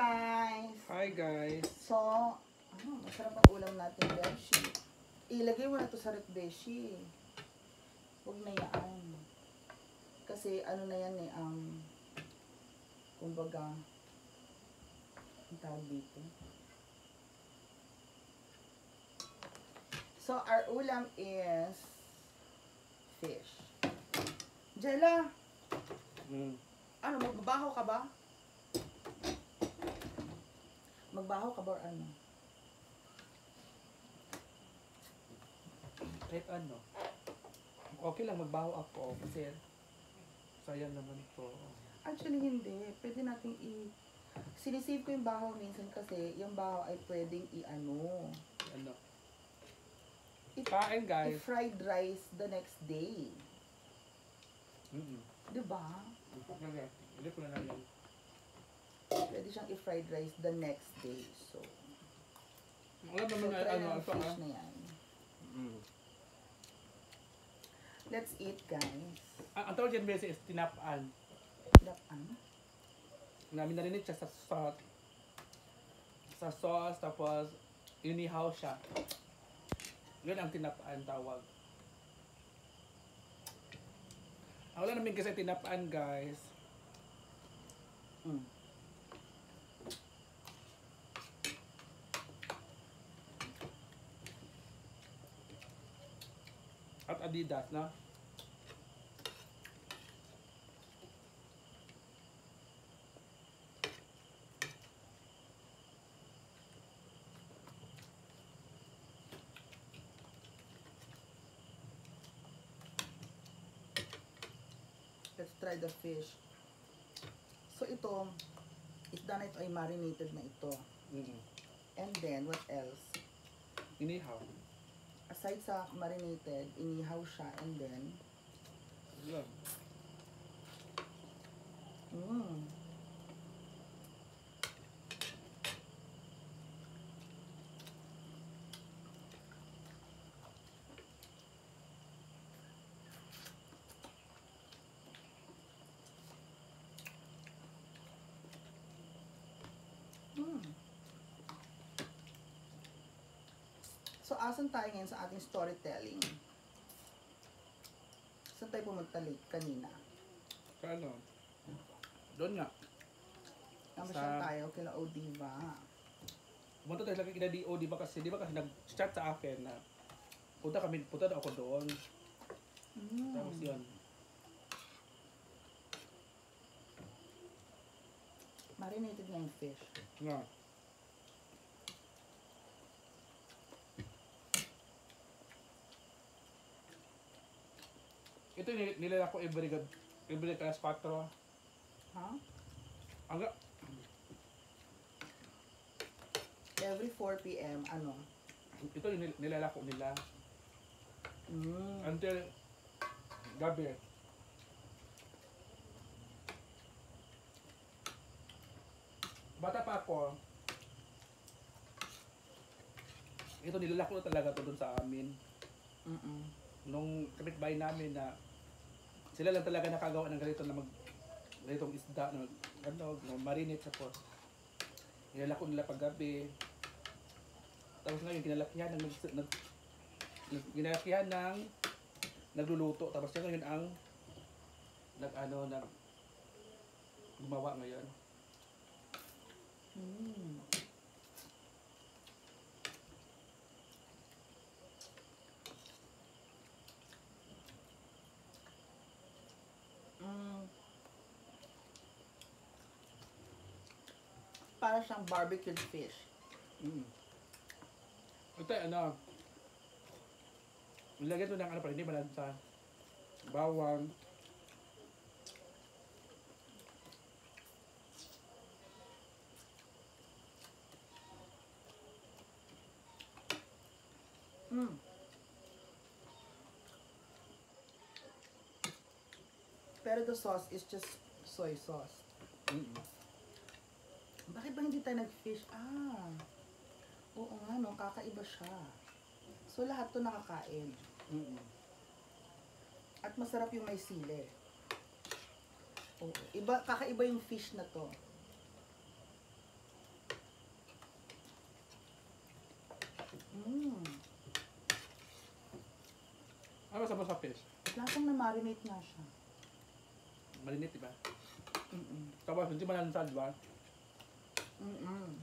guys! Hi guys! So, masarap ang ulam natin, Beshi. Ilagay mo na to sa rep, Beshi. Huwag na yan. Kasi ano na yan eh, kumbaga, ang tawag dito. So, our ulam is fish. Jella! Ano, magbabaho ka ba? Magbaho ka ba or ano? Kahit ano. Okay lang magbaho ako kasi sayang naman po. Actually, hindi. Pwede natin sinisave ko yung bahaw minsan kasi yung bahaw ay pwedeng Ano? i- Kain guys! i-fried rice the next day. Diba? Okay. Hindi ko na lang. Pwede siyang i-fried rice the next day. So, Alam naman na try ano. ng fish na yan. Let's eat, guys. Ang tawag dyan besi is tinapaan. Lapang. Namin narinig siya sa sauce, tapos inihaw siya. Yun ang tinapaan tawag. Wala namin kasi tinapaan guys. At Adidas na. Let's try the fish. So, ito, isda na ito ay marinated na ito. And then, what else? Inihaw. Aside sa marinated, inihaw siya and then, Yun. So, asan tayo ngayon sa ating storytelling? Saan tayo pumunta late kanina? Sa ano? Doon nga. Namasyal tayo kila Odiva. Pumunta tayo lagi kina D.O. Di ba kasi nag-chat sa akin na punta daw ako doon. Tapos yun. Marinated na yung fish. Nga. Ito nilala ko every class 4. Ha? Hangga. Every 4 p.m. ano? Ito nilala ko nila. Until gabi. Bata pa ako. Ito nilalako na talaga to doon sa amin. Nung kapitbahay namin na sila lang talaga nakagawa ng ganito na ganitong isda na marinate sa pot. Nilalako nila paggabi. Tapos ngayon kinalakihan ng nagluluto. Tapos siya ngayon ang gumawa ngayon. Para siyang barbecued fish. Ito ilagyan mo ng para hindi malansa. Bawang. Pero the sauce is just soy sauce. Bakit ba hindi tayo nag-fish? Oo nga no, kakaiba siya. So lahat to nakakain. At masarap yung may sili. Oo. Kakaiba yung fish na to. Mm. Ano sa sa fish? Lasang na-marinate na siya. Malinit, diba? Mm-mm. Tapos hindi malansad, diba? Mm-mm.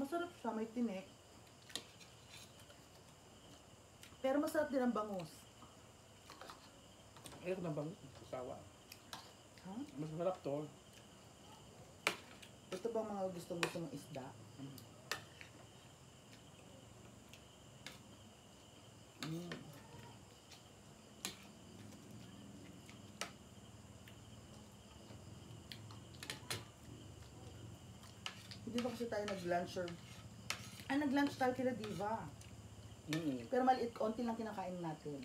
Masarap siya, may tinik. Pero masarap din ang bangus. Ayoko ng bangus. Sawa. Ha? Mas masarap to. Ito bang mga gustong-gusto mong isda? Mm. Hindi ba kasi tayo nag-lunch or... Ay, nag-lunch tayo kila Diva. Pero maliit, konti lang kinakain natin.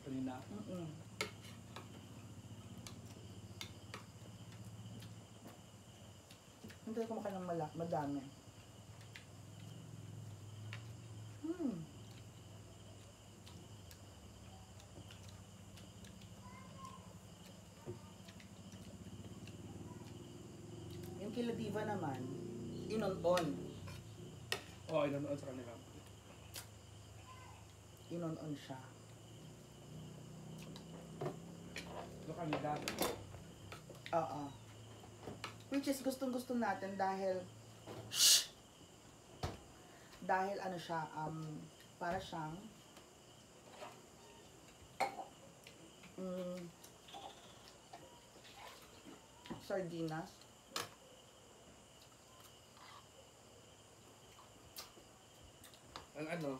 Kanina. Mm-mm. Hindi ko kumakain ng madami. Yung kila Diva naman, inon-on. Oo, inunood sa kanila. Inon-on siya. Ito kanila. Oo. Which is gustong-gusto natin dahil ano siya, para siyang sardinas. Ang ano?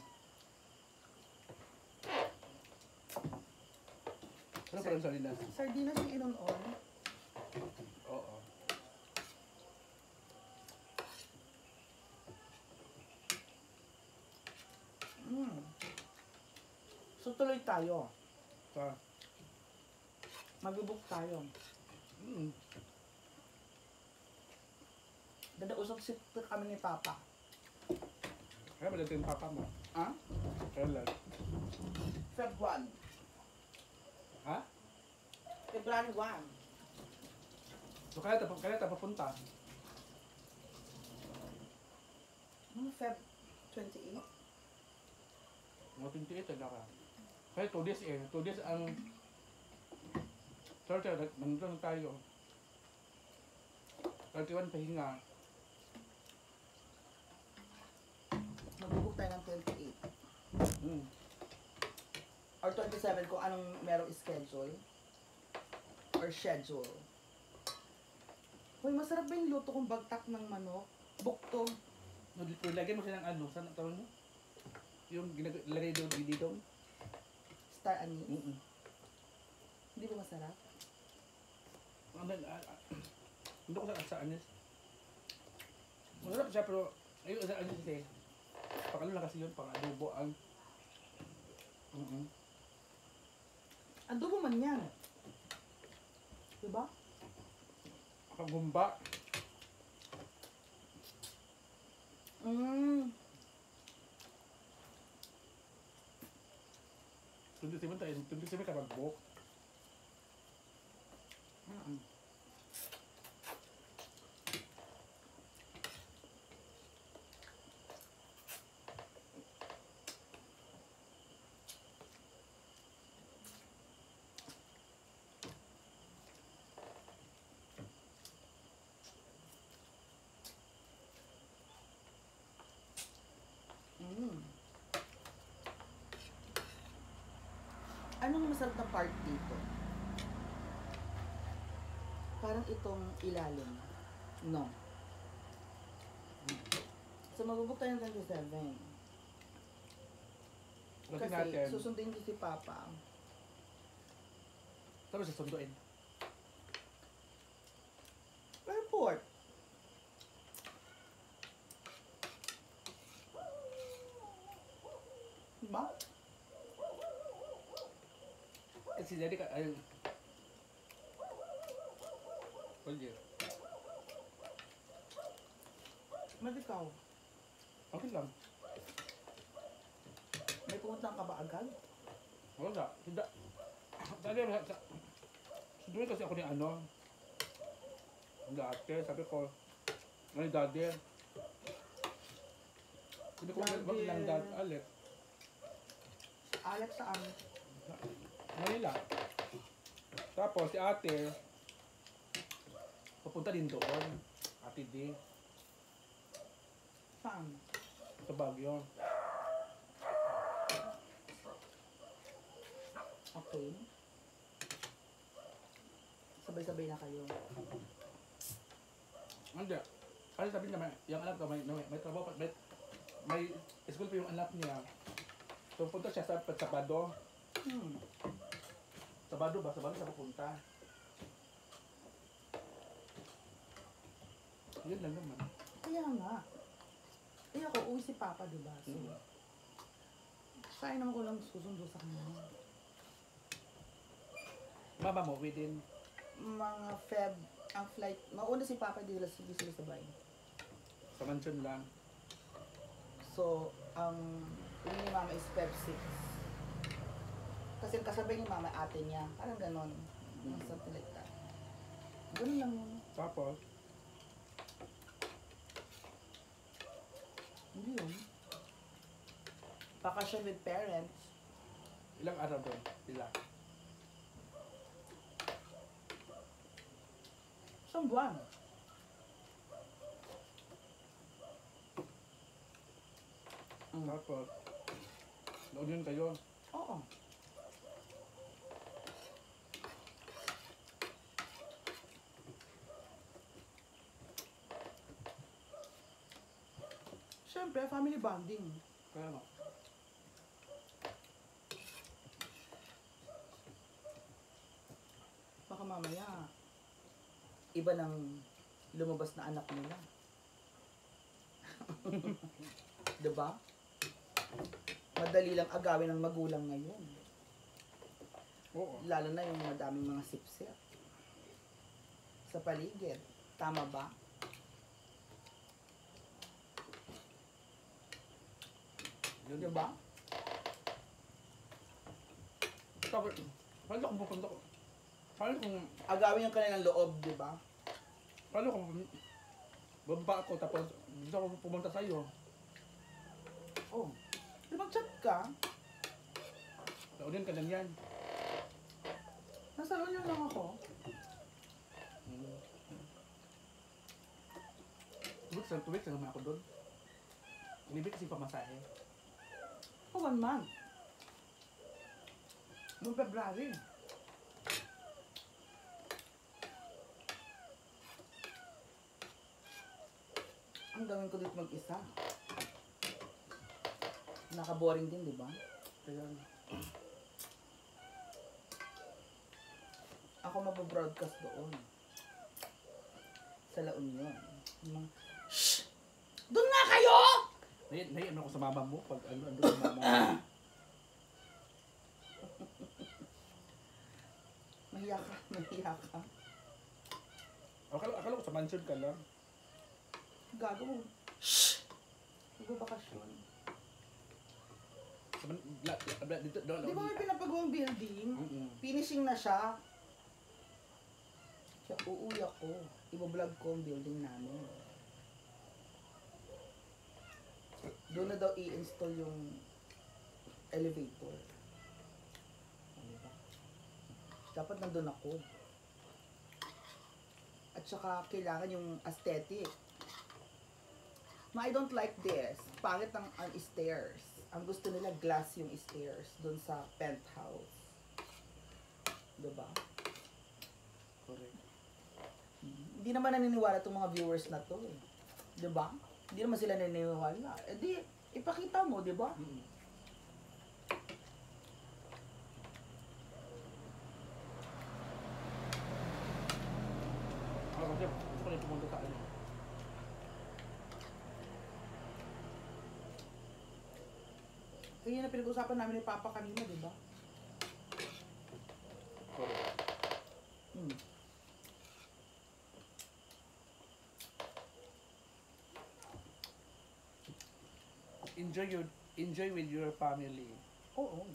Ano pa rin sa nila? Sardinas yung inon-on. Oo. So tuloy tayo. Pa. Mag-book tayo. Dadausap si kami ni Papa. Kaya ba dito yung papa mo? Ha? Kailan? Feb 1. Ha? February 1. So kaya tayo papunta? Feb 28. Mga 28 na ka. Kaya 2 days eh. 2 days ang... Sorry, nandun tayo. 31 pahinga. Mag-book tayo ng 28. Or 27 kung anong merong schedule. Or schedule. Uy, masarap ba yung luto kong bagtak ng manok? Bukto. Lagyan mo siya ng ano, saan ang tawag mo? Yung ginagay doon, dito. Star anise. Hindi ba masarap? Hindi ko sa anis. Masarap siya pero ayun sa anis kasi pakalo lang kasi yun, pang adobo ang Adobo man yan. Diba? pagumba. Mm. 27 tayo, 27 ka mag-book. Anong masarap na part dito? Parang itong ilalim. No. So magbubuk tayo ng 27. Kasi Kasi natin, susundin ko si Papa. tapos sasunduin. Airport. Diba? Kasi jadi ka, ay, pwede. Ba't ikaw? Okay lang. May pumunta ka ba agad? Wala. Hindi. Sunduin kasi ako ni ano. Dati, sabi ko, Ay, daddy. Sabi ko, Daddy. wag lang dad, Alex. Alex sa amin. Manila. Tapos si ate, papunta din doon. Ate D. Saan? Sa Baguio. Okay. Sabay-sabay na kayo. Hindi. Kasi sabi niya, yung anak ko, may trabaho, may school pa yung anak niya. So, punta siya sa Sabado. Sabado ba? Sabado siya pupunta. Yun lang naman. Kaya nga. Kaya ako, uwi si Papa, diba? So, kaya naman ko lang susundo sa kanya. Mama mo, within Mga Feb, ang flight, mauna si Papa, di sila sabay. sa mansion lang. So, ang uwi ni Mama is Feb 6. Kasi kasabay ni Mama ate niya. Parang ganon. Something like that. Ganon lang yun. Tapos, Hindi yun. Bakasyon with parents. ilang araw doon? Sila. Isang buwan. Tapos, doon yun kayo. Oo. Siyempre, family bonding. Kaya nga. Baka mamaya, iba nang lumabas na anak nila. Diba? Madali lang agawin ng magulang ngayon. Oo. Lalo na yung madaming mga sipsip sa paligid. Tama ba? Yun. Diba? Tapos, paano kung pupunta ko? Paano kung, Agawin yung kanilang loob, diba? paano kung baba ako tapos gusto ko pumunta sa'yo? Oh. Di mag-chat ka. Naunin ka lang yan. Nasa loob lang ako. Two weeks lang naman ako doon. Inibig kasi pamasahe. Oh, 1 month. Noong February. Ang gawin ko dito mag-isa. Naka-boring din, di ba? Kaya, Ako mababroadcast doon. Sa La Union. Yung mga, shh! Doon nga kayo! naiyan ako sa mama mo pag ano yung mama mo. Mahiya ka, mahiya ka. Akala ko sa mansion ka lang. Gago mo. Shh! Magbabakasyon. Dito, doon. Di ba may pinapagawang building? Mm-mm. Finishing na siya. Siya, uuwi ako. Ibablog ko ang building namin. Doon na daw i-install yung elevator. Ano ba? Dapat nandun ako. At saka kailangan yung aesthetic. I don't like this. Pangit ang stairs. Ang gusto nila glass yung stairs doon sa penthouse. Diba? Correct. Hindi naman naniniwala itong mga viewers na to eh. Diba? Hindi naman sila naniniwala. Eh di, ipakita mo, diba? Mm-mm. Kasi gusto ko rin pumunta sa ano. Kaya yun na pinag-usapan namin ni Papa kanina, diba? Correct. Hmm. Enjoy with your family. Oo.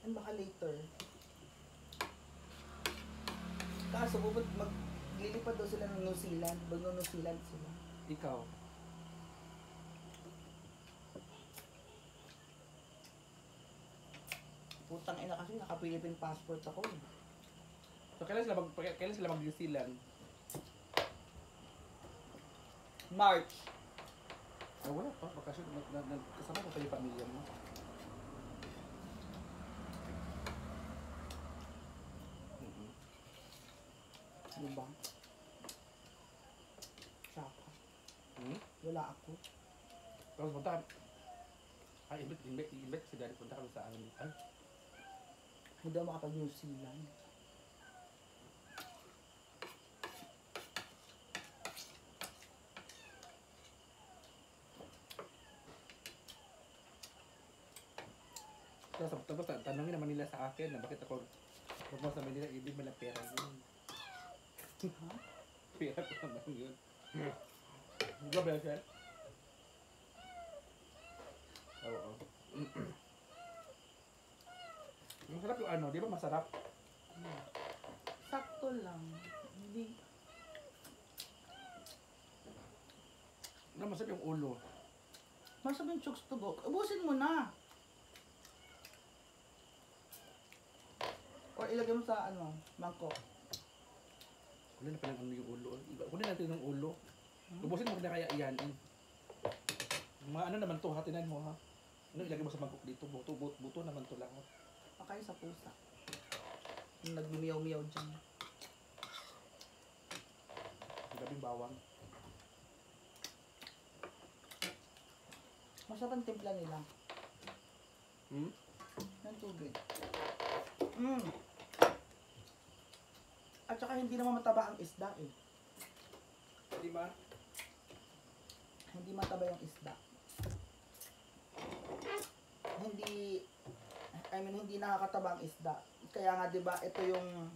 And baka later. Kaso, maglilipad daw sila ng New Zealand. New Zealand sila. Ikaw. Putang ina kasi naka-Philippine passport ako eh. So, kailan sila mag-New Zealand? March. Oh, wala pa. Bakasyon. Kasama ko pa yung pamilya mo. Diba? Saka. Wala ako. Tapos punta kami. Invite si Daddy. Punta kami sa amin. Ay, Hindi ako makapag New Zealand. tapos tanongin naman nila sa akin na bakit ako pumunta sa Manila, hindi man lang pera yun. Ha? Pera ko naman yun. Grabe siya. Oo. Masarap yung ano, di ba masarap? Sakto lang. Hindi. Masarap yung ulo. Masarap yung chokes to go. Ubusin mo na. Or ilagay mo sa mangkok. Kunin na palang ano yung ulo. Kunin natin yung ulo. Ubusin mo na kaya iyan. Mga ano naman to, hatinan mo ha. Ano ilagay mo sa mangkok dito? Buto naman to lahat. Pakain sa pusa. Yung nagmiyaw-miyaw dyan. Gabing bawang. Masarap ang timpla nila. Ng tubig. At saka hindi naman mataba ang isda eh. Di ba? Hindi mataba yung isda. Hindi nakakataba ang isda. Kaya nga 'di ba, ito yung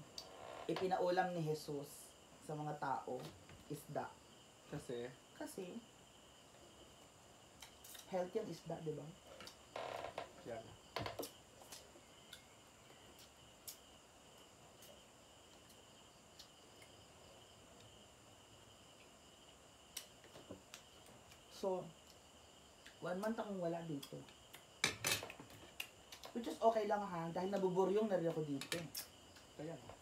ipinaulam ni Jesus sa mga tao, isda. Kasi healthy ang isda, 'di ba? Yan. So, 1 month akong wala dito. Which is okay lang ha, dahil nabuburyong na rin ako dito. Kaya nga.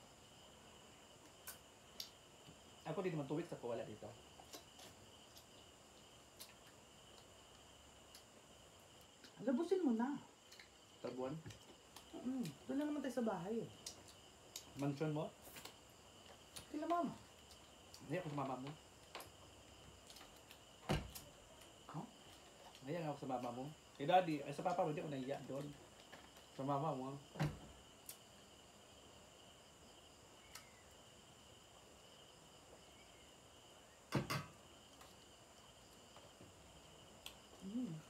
Ako din naman 2 weeks ako wala dito. Labusin mo na. Tabuan? Doon lang naman tayo sa bahay eh. Mansion mo? Kila mama. Naiyak ako sa mama mo. Huh? Naiyak ako sa mama mo. Eh daddy, ay sa papa mo, hindi ako naiyak doon. Sa mama mo.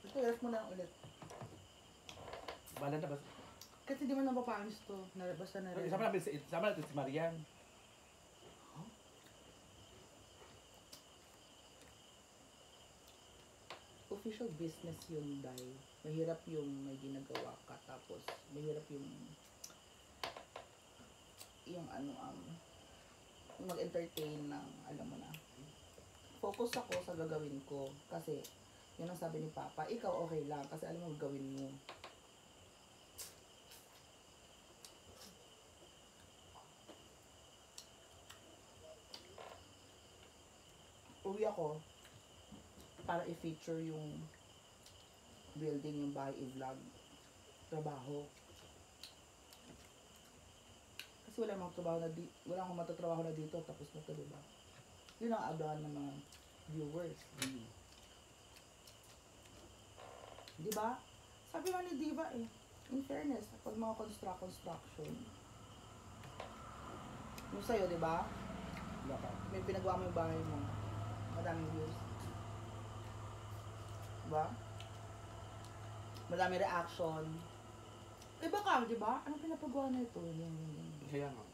Ito, rest mo na ulit. Bahala na ba? Kasi di mo napapanis to. Basta na rin. Sama natin si Marian. Official business yun dahil mahirap yung may ginagawa ka tapos mahirap yung mag-entertain ng alam mo na. Focus ako sa gagawin ko kasi yun ang sabi ni Papa, ikaw okay lang kasi alam mo gagawin mo. Uwi ako para i-feature yung building, yung bahay, i-vlog, trabaho. Kasi wala akong matatrabaho na dito, tapos na ito, diba? Yun ang abangan ng mga viewers. Diba? Sabi nga ni Diva eh, in fairness, pag mga construction, yung sa'yo, diba? May pinagawa mo yung bahay mo, madaming views. Diba? Madami reaction. Iba ka, diba? Anong pinapagawa na ito? Kaya nga.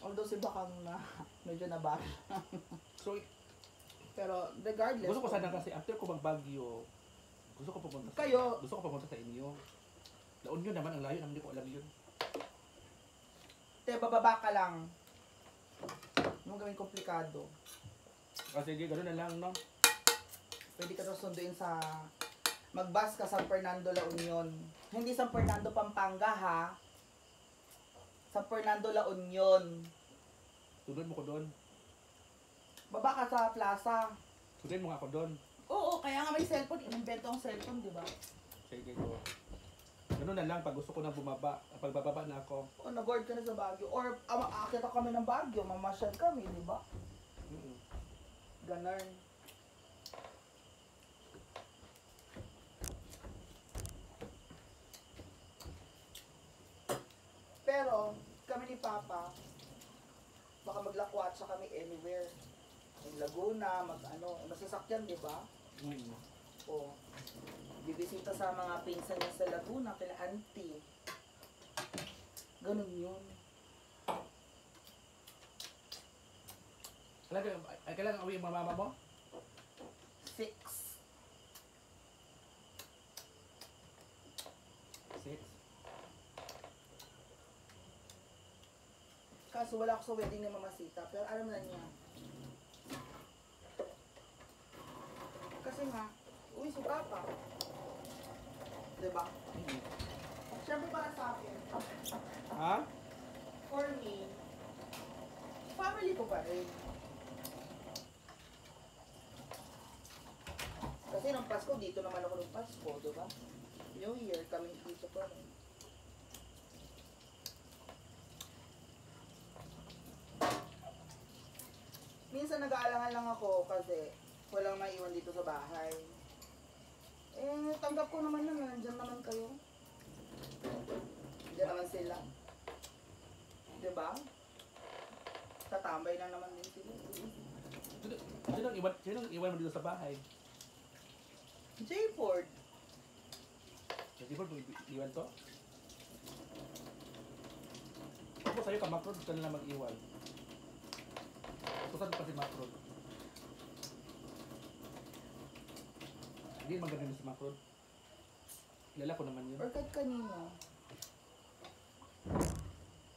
Although si Bakang na medyo nabash. So, pero regardless. gusto ko sana kasi after ko mag-Baguio, gusto ko pupunta Kayo. Gusto ko pupunta sa inyo. La Union naman, ang layo naman, hindi ko alam yun. Te, bababa ka lang. Huwag gawing komplikado. Kasi sige, gano'n na lang, no? Pwede ka daw sunduin sa... Mag-bus ka San Fernando, La Union. Hindi San Fernando, Pampanga, ha? San Fernando, La Union. Sunod mo ko doon. Baba ka sa plaza. Sunod mo nga ako doon. Oo, kaya nga may cellphone. Inimbento ang cellphone, di ba? Sige ko. Gano'n na lang, pag gusto ko na bumaba, pag bababa na ako. O, nag-board ka na sa Baguio. Or, akita kami ng Baguio. Mamasyal kami, di ba? Mm-mm. Ganun. Pero, kami ni Papa, baka maglakwatsa kami anywhere. In Laguna, masasakyan, di ba? Mm-mm. O, bibisita sa mga pinsan niya sa Laguna, kila auntie. Ganun yun. Kailangan uwi yung mga mama mo? 6. 6. Kaso wala ako sa wedding ni Mama Sita, pero alam na niya. Kasi nga, uwi si Papa. Diba? Mm-mm. Siyempre para sa akin, Ha? for me, family ko pa rin. Kasi nung Pasko, dito naman ako nung Pasko, diba? New Year, kami dito pa rin. Minsan nag-aalangan lang ako kasi walang maiwan dito sa bahay. Eh, tanggap ko naman yun, nandyan naman kayo. Nandiyan naman sila. Diba? Tatambay lang naman din sila. Sino iwan mo dito sa bahay? J-Ford. Hindi ba iwan to? Ako sa'yo ka, Macron, ka na lang mag-iwan. Tusan pa si Macron. Hindi naman ganun si Macron. Kilala ko naman yun. Or kahit kanino.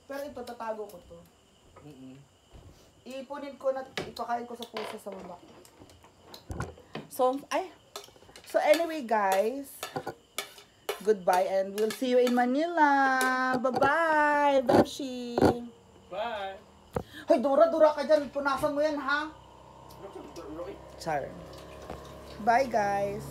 Pero ito, tatago ko to. Mm-mm. Iipunin ko na, ipakain ko sa puso sa mama. So anyway guys, goodbye and we'll see you in Manila. Bye-bye, Beshi. Bye! Hoy, dura ka dyan. Punasan mo yan, ha? Char. Bye guys.